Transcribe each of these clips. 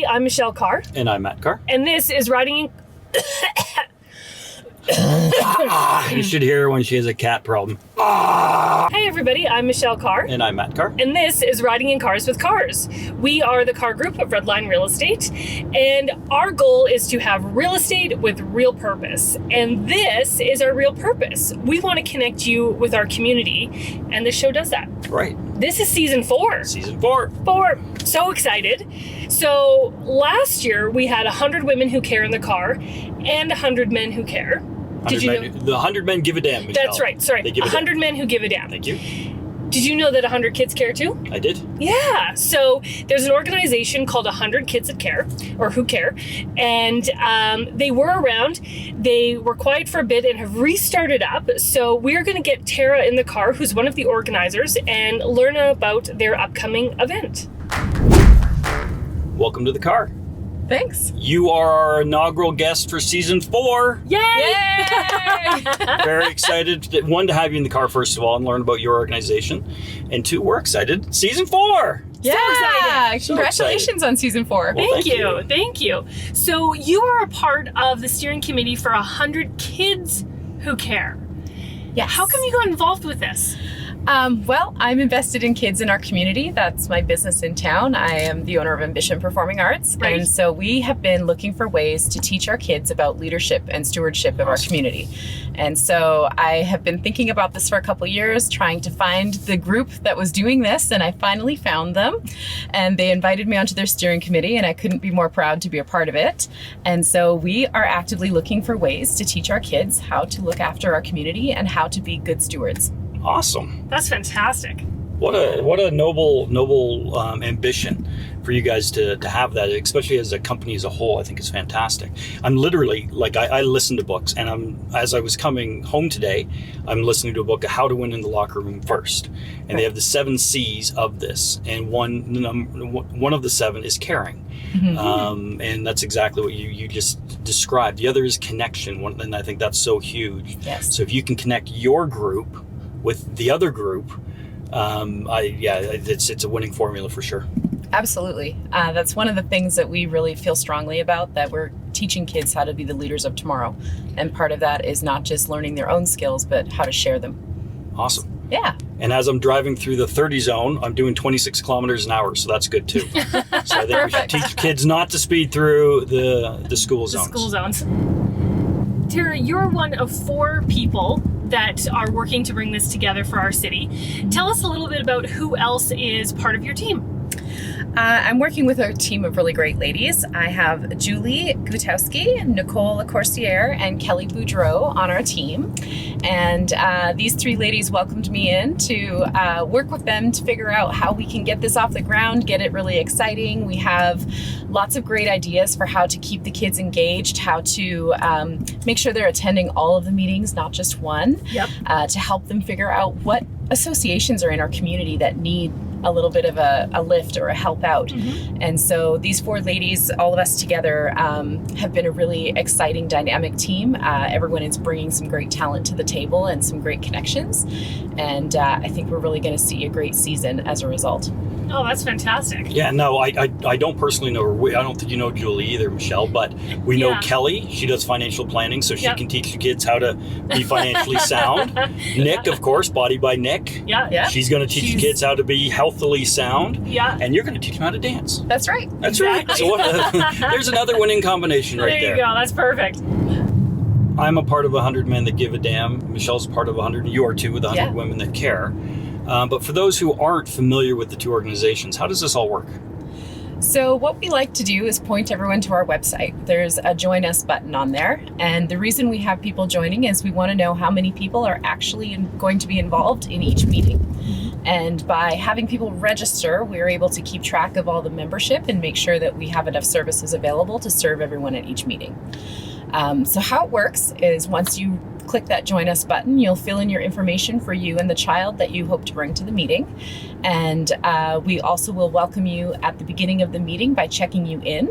I'm Michelle Carre. And I'm Matt Carre. And this is Riding in... You should hear her when she has a cat problem. Hey everybody, I'm Michelle Carre. And I'm Matt Carre. And this is Riding in Cars with Cars. We are the Carre Group of Redline Real Estate. And our goal is to have real estate with real purpose. And this is our real purpose. We want to connect you with our community. And this show does that. Right. This is season 4. Season 4. So excited. So last year we had 100 women who care in the car and 100 men who care. Did you know? The 100 men give a damn, Michelle. That's right. Sorry. They give 100 men who give a damn. Thank you. Did you know that 100 kids care too? I did. Yeah. So there's an organization called 100 Kids That Care, or Who Care, and they were around. They were quiet for a bit and have restarted up. So we're going to get Tara in the car, who's one of the organizers, and learn about their upcoming event. Welcome to the car. Thanks. You are our inaugural guest for season 4. Yay! Yay! Very excited. 1, to have you in the car, first of all, and learn about your organization. And 2, we're excited. Season 4! Yeah! excited. Congratulations on season 4. Well, Thank you. So you are a part of the steering committee for 100 Kids Who Care. Yes. How come you got involved with this? Well, I'm invested in kids in our community. That's my business in town. I am the owner of Ambition Performing Arts. Right. And so we have been looking for ways to teach our kids about leadership and stewardship of our community. And so I have been thinking about this for a couple years, trying to find the group that was doing this, and I finally found them. And they invited me onto their steering committee, and I couldn't be more proud to be a part of it. And so we are actively looking for ways to teach our kids how to look after our community and how to be good stewards. Awesome. That's fantastic. What a noble ambition for you guys to have that, especially as a company as a whole. I think is fantastic. I'm literally, like, I listen to books, and as I was coming home today, I'm listening to a book of how to win in the locker room first. And They have the 7 C's of this, and one of the 7 is caring. Mm-hmm. And that's exactly what you just described. The other is connection, and I think that's so huge. Yes. So if you can connect your group with the other group, it's a winning formula for sure. Absolutely. That's one of the things that we really feel strongly about, that we're teaching kids how to be the leaders of tomorrow. And part of that is not just learning their own skills, but how to share them. Awesome. Yeah. And as I'm driving through the 30 zone, I'm doing 26 kilometers an hour, so that's good too. So I think we should teach kids not to speed through the school zones. The school zones. Tara, you're one of 4 people that are working to bring this together for our city. Tell us a little bit about who else is part of your team. I'm working with a team of really great ladies. I have Julie Gutowski, Nicole Lacoursiere, and Kelly Boudreau on our team. And these 3 ladies welcomed me in to work with them to figure out how we can get this off the ground, get it really exciting. We have lots of great ideas for how to keep the kids engaged, how to make sure they're attending all of the meetings, not just one, to help them figure out what associations are in our community that need a little bit of a lift or a help out. Mm-hmm. And so these 4 ladies, all of us together, have been a really exciting, dynamic team. Everyone is bringing some great talent to the table and some great connections. And I think we're really going to see a great season as a result. Oh, that's fantastic. Yeah, no, I don't personally know her. I don't think you know Julie either, Michelle, but we know Kelly. She does financial planning, so she can teach the kids how to be financially sound. Nick, of course, Body by Nick. Yeah. She's going to teach the kids how to be healthily sound. Yeah. And you're going to teach them how to dance. That's right. That's right. So there's another winning combination right there. There you go. That's perfect. I'm a part of 100 Men That Give a Damn. Michelle's part of 100. You are too, with 100 Women That Care. But for those who aren't familiar with the 2 organizations, how does this all work? So what we like to do is point everyone to our website. There's a Join Us button on there. And the reason we have people joining is we want to know how many people are actually going to be involved in each meeting. And by having people register, we're able to keep track of all the membership and make sure that we have enough services available to serve everyone at each meeting. So how it works is once you click that Join Us button, you'll fill in your information for you and the child that you hope to bring to the meeting. And we also will welcome you at the beginning of the meeting by checking you in.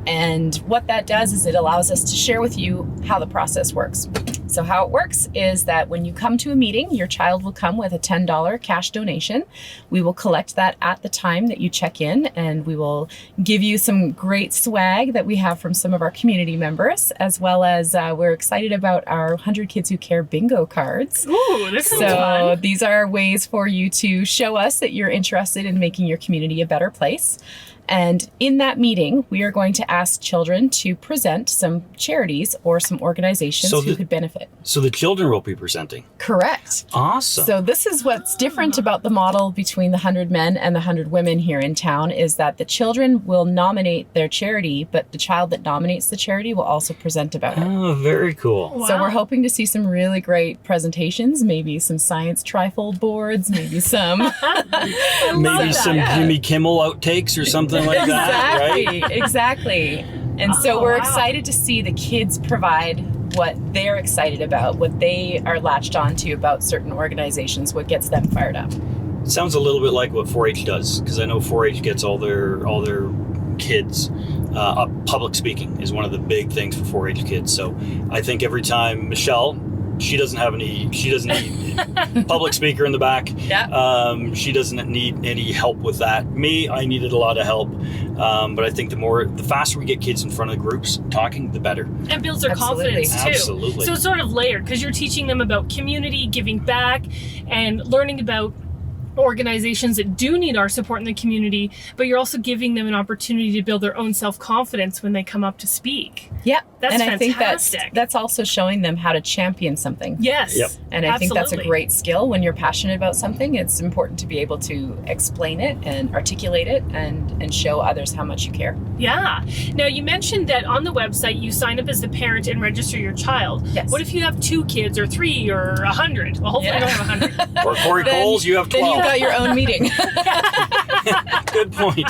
And what that does is it allows us to share with you how the process works. So how it works is that when you come to a meeting, your child will come with a $10 cash donation. We will collect that at the time that you check in, and we will give you some great swag that we have from some of our community members, as well as we're excited about our 100 Kids Who Care bingo cards. Ooh, this is So fun. these are ways for you to show us that you're interested in making your community a better place. And in that meeting, we are going to ask children to present some charities or some organizations who could benefit. So the children will be presenting. Correct. Awesome. So this is what's different about the model between the 100 men and the 100 women here in town, is that the children will nominate their charity, but the child that nominates the charity will also present about it. Oh, very cool. Wow. So we're hoping to see some really great presentations, maybe some science trifold boards, maybe some... Maybe some Jimmy Kimmel outtakes or something like that, right? Exactly. And so we're excited to see the kids provide what they're excited about, what they are latched onto about certain organizations, what gets them fired up. Sounds a little bit like what 4-H does, because I know 4-H gets all their kids. Public speaking is one of the big things for 4-H kids. So I think every time Michelle, she doesn't need public speaker in the back. Yeah. She doesn't need any help with that. Me, I needed a lot of help. But I think the faster we get kids in front of groups talking, the better. And builds their Absolutely. confidence too. Absolutely. So it's sort of layered, because you're teaching them about community, giving back, and learning about organizations that do need our support in the community, but you're also giving them an opportunity to build their own self-confidence when they come up to speak. Yeah. That's and I think fantastic. that's also showing them how to champion something. Yes. Yep. And I think that's a Absolutely. great skill. When you're passionate about something, it's important to be able to explain it and articulate it and show others how much you care. Yeah. Now, you mentioned that on the website you sign up as the parent and register your child. Yes. What if you have 2 kids or 3 or 100? Well, hopefully I don't have 100. Or Corey Coles, you have Then 12. you've got your own meeting. Good point.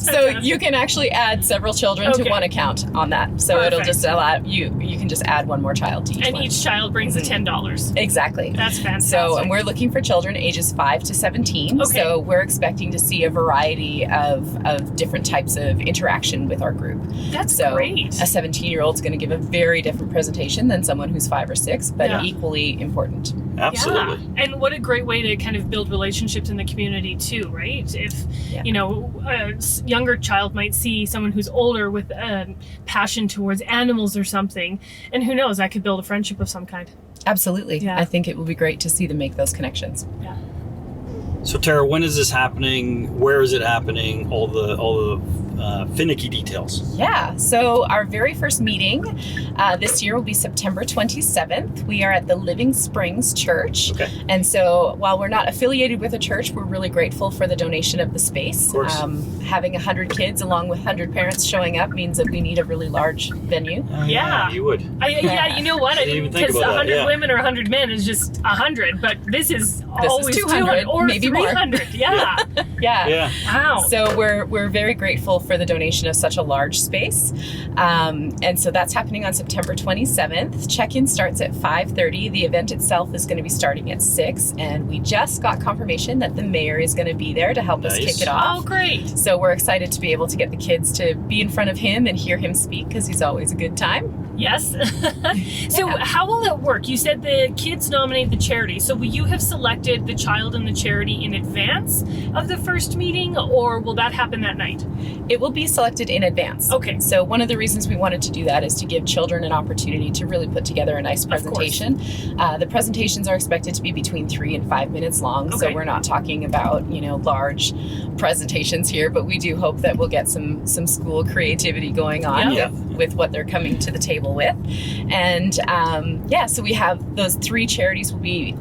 So you can actually add several children Okay. to one account on that. So it'll Perfect. just allow you can just add one more child to each And one. each child brings the $10. Exactly. That's fantastic. So, and we're looking for children ages 5 to 17. Okay. So we're expecting to see a variety of different types of interaction with our group. That's So great. a 17-year-old's going to give a very different presentation than someone who's 5 or 6, but Yeah. equally important. Absolutely. Yeah. And what a great way to kind of build relationships in the community too, right? If, Yeah. a younger child might see someone who's older with a passion towards animals or something, and who knows, that could build a friendship of some kind. Absolutely. Yeah. I think it will be great to see them make those connections. Yeah. So Tara, when is this happening? Where is it happening? All the finicky details. Yeah, so our very first meeting this year will be September 27th. We are at the Living Springs Church. Okay. And so while we're not affiliated with a church, we're really grateful for the donation of the space. Of course. Having 100 kids along with 100 parents showing up means that we need a really large venue. Yeah. You would. Yeah, you know what? I Didn't even didn't, think because about that, 100 yeah. women or 100 men is just 100, but this is always 200, or maybe more. 300. Yeah. Yeah. Yeah. Wow. So we're very grateful for the donation of such a large space. And so that's happening on September 27th. Check-in starts at 5:30. The event itself is going to be starting at 6. And we just got confirmation that the mayor is going to be there to help us Nice. kick it Oh, off. great. So we're excited to be able to get the kids to be in front of him and hear him speak, because he's always a good time. Yes. So Yeah. how will it work? You said the kids nominate the charity. So will you have selected the child and the charity in advance of the first meeting, or will that happen that night? It will be selected in advance. Okay. So one of the reasons we wanted to do that is to give children an opportunity to really put together a nice course. presentation. The presentations are expected to be between 3 and 5 minutes long. So Okay. we're not talking about, large presentations here, but we do hope that we'll get some school creativity going on Yeah. with what they're coming to the table with. And so we have those 3 charities will be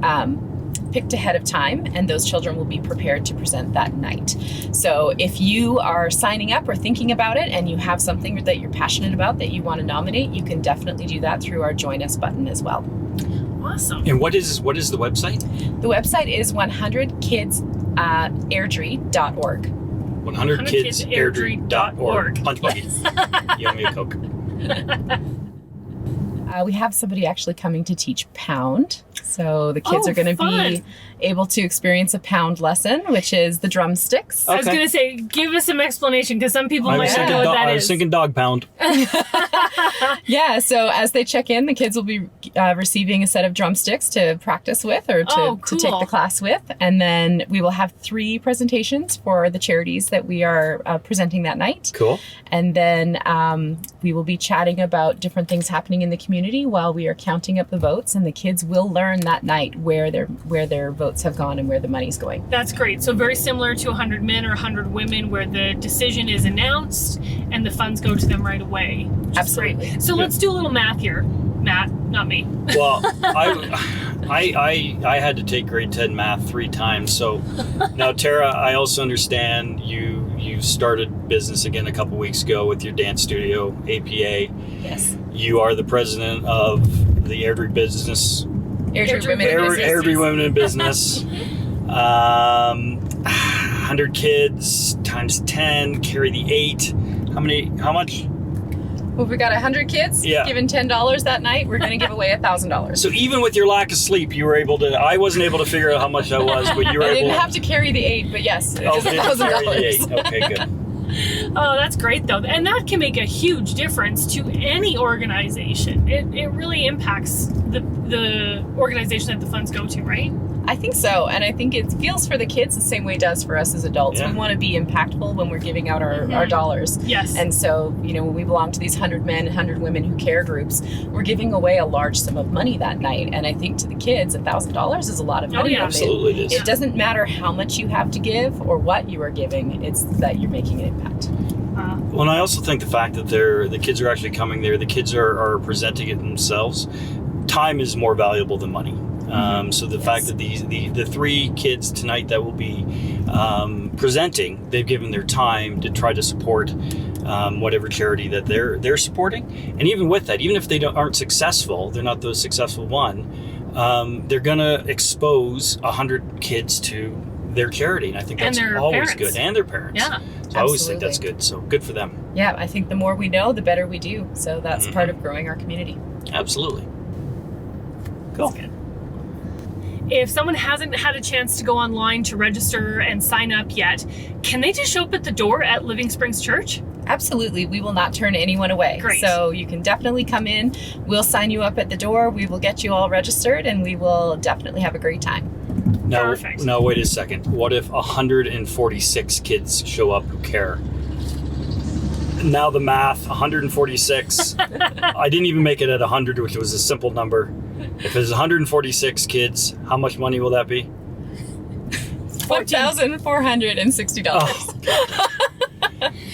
picked ahead of time, and those children will be prepared to present that night. So if you are signing up or thinking about it and you have something that you're passionate about that you want to nominate, you can definitely do that through our Join Us button as well. Awesome. And what is the website? The website is 100kidsairdrie.org. 100kidsairdrie.org. Punch buggy. You owe me a Coke. We have somebody actually coming to teach Pound. So the kids Oh, are going to fun. be able to experience a pound lesson, which is the drumsticks. I was Okay. going to say, give us some explanation because some people I might was not thinking, know what that I was is. thinking dog pound. Yeah, so as they check in, the kids will be receiving a set of drumsticks to practice with or to, Oh, to take cool. the class with. And then we will have 3 presentations for the charities that we are presenting that night. Cool. And then we will be chatting about different things happening in the community while we are counting up the votes. And the kids will learn that night where their votes have gone and where the money's going. That's great. So very similar to 100 men or 100 women where the decision is announced and the funds go to them right away. Which is Absolutely. great. So let's do a little math here. Matt, not me. Well, I had to take grade 10 math 3 times. So now, Tara, I also understand you started business again a couple weeks ago with your dance studio, APA. Yes. You are the president of the Airdrie business. Airdrie Women in Airdrie- Business. Airdrie Women in Business. 100 kids times 10, carry the 8. How much? Well, if we got 100 kids Yeah. given $10 that night, we're going to give away $1,000. So even with your lack of sleep, you were able to, I wasn't able to figure out how much that was, but you were I able didn't have to carry the 8, but yes, it Oh, is did you carry the $1,000. 8? Okay, good. Oh, that's great though. And that can make a huge difference to any organization. It really impacts the organization that the funds go to, right? I think so, and I think it feels for the kids the same way it does for us as adults. Yeah. We want to be impactful when we're giving out our dollars. Yes. And so, when we belong to these 100 men, 100 women who care groups, we're giving away a large sum of money that night. And I think to the kids, $1,000 is a lot of money. yeah. when they- Absolutely it is. It doesn't matter how much you have to give or what you are giving, it's that you're making an impact. Well, and I also think the fact that the kids are actually coming there, the kids are presenting it themselves. Time is more valuable than money. So the fact that the 3 kids tonight that will be presenting, they've given their time to try to support whatever charity that they're supporting. And even with that, even if they aren't successful, they're not the successful one, they're going to expose 100 kids to their charity. And I think And that's their always parents. good. And their parents. Yeah. So I always think that's Absolutely. good. So good for them. Yeah, I think the more we know, the better we do. So that's part of growing our community. Absolutely. Cool. If someone hasn't had a chance to go online to register and sign up yet, can they just show up at the door at Living Springs Church? Absolutely. We will not turn anyone away. Great. So you can definitely come in. We'll sign you up at the door. We will get you all registered and we will definitely have a great time. Perfect. Now, wait a second. What if 146 kids show up who care? Now the math, 146. I didn't even make it at 100, which was a simple number. If it's 146 kids, how much money will that be? $4,460. Oh,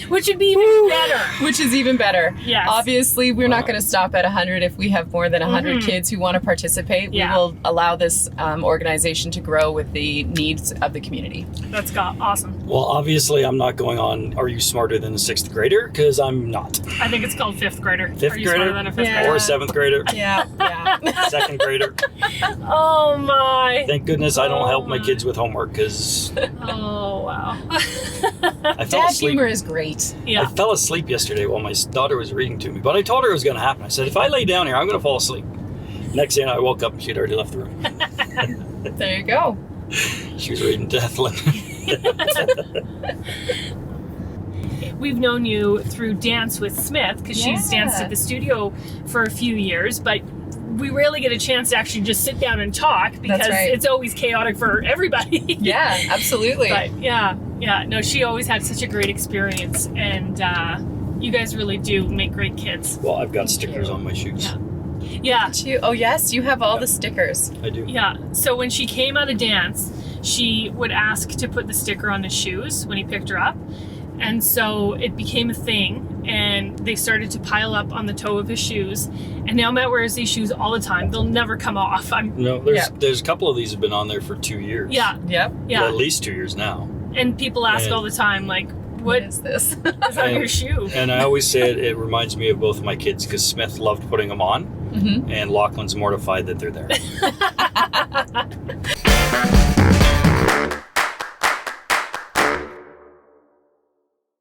Which would be even better. Which is even better. Yes. Obviously, we're not going to stop at 100 if we have more than 100 kids who want to participate. Yeah. We will allow this organization to grow with the needs of the community. That's awesome. well, obviously, I'm not going on Are You Smarter Than a 6th Grader? Because I'm not. I think it's called 5th grader. Fifth Are you smarter grader? than a 5th Yeah. grader? Or a 7th grader, Yeah, yeah. 2nd grader. Oh my. Thank goodness I don't help my kids with homework because Oh wow. I fell Dad asleep. humor is great. I Yeah. fell asleep yesterday while my daughter was reading to me, but I told her it was going to happen. I said, if I lay down here, I'm going to fall asleep. Next thing I woke up and she'd already left the room. There you go. She was reading Deathland. We've known you through Dance with Smith because she's Yeah. danced at the studio for a few years, but we rarely get a chance to actually just sit down and talk because right. it's always chaotic for everybody. Yeah, absolutely. But no, she always had such a great experience, and you guys really do make great kids. Well, I've got stickers on my shoes. Yeah. Oh, yes, you have all the stickers. I do. Yeah. So when she came out of dance, she would ask to put the sticker on his shoes when he picked her up. And so it became a thing, and they started to pile up on the toe of his shoes. And now Matt wears these shoes all the time. They'll never come off. No, there's a couple of these have been on there for 2 years. Yeah. Yep. Yeah. Well, at least 2 years now. And people ask And- all the time, like, What what is this? is on your shoe? And I always say it reminds me of both my kids because Smith loved putting them on, Mhm. and Lachlan's mortified that they're there.